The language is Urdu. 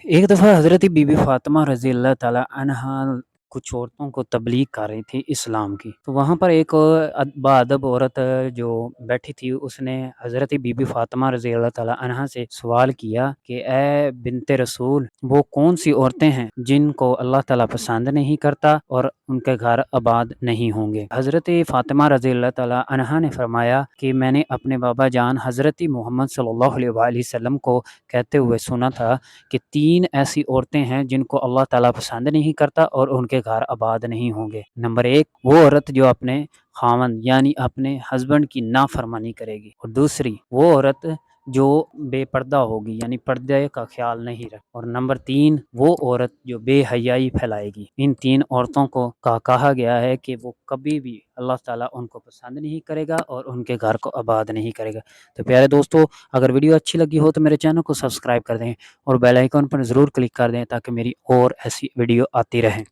ایک دفعہ حضرت بی بی فاطمہ رضی اللہ تعالی عنہا کچھ عورتوں کو تبلیغ کر رہی تھی اسلام کی، تو وہاں پر ایک باادب عورت جو بیٹھی تھی، اس نے حضرت بی بی فاطمہ رضی اللہ تعالی عنہا سے سوال کیا کہ اے بنت رسول، وہ کون سی عورتیں ہیں جن کو اللہ تعالیٰ پسند نہیں کرتا اور ان کے گھر آباد نہیں ہوں گے؟ حضرت فاطمہ رضی اللہ تعالی عنہا نے فرمایا کہ میں نے اپنے بابا جان حضرت محمد صلی اللہ علیہ وآلہ وسلم کو کہتے ہوئے سنا تھا کہ 3 ایسی عورتیں ہیں جن کو اللہ تعالیٰ پسند نہیں کرتا اور ان کے گھر آباد نہیں ہوں گے۔ نمبر 1، وہ عورت جو اپنے خاوند یعنی اپنے ہسبینڈ کی نافرمانی کرے گی، اور دوسری وہ عورت جو بے پردہ ہوگی یعنی پردے کا خیال نہیں رکھ، اور نمبر 3 وہ عورت جو بے حیائی پھیلائے گی۔ ان 3 عورتوں کو کہا گیا ہے کہ وہ کبھی بھی اللہ تعالیٰ ان کو پسند نہیں کرے گا اور ان کے گھر کو آباد نہیں کرے گا۔ تو پیارے دوستو، اگر ویڈیو اچھی لگی ہو تو میرے چینل کو سبسکرائب کر دیں اور بیل آئیکن پر ضرور کلک کر دیں تاکہ میری اور ایسی ویڈیو آتی رہیں۔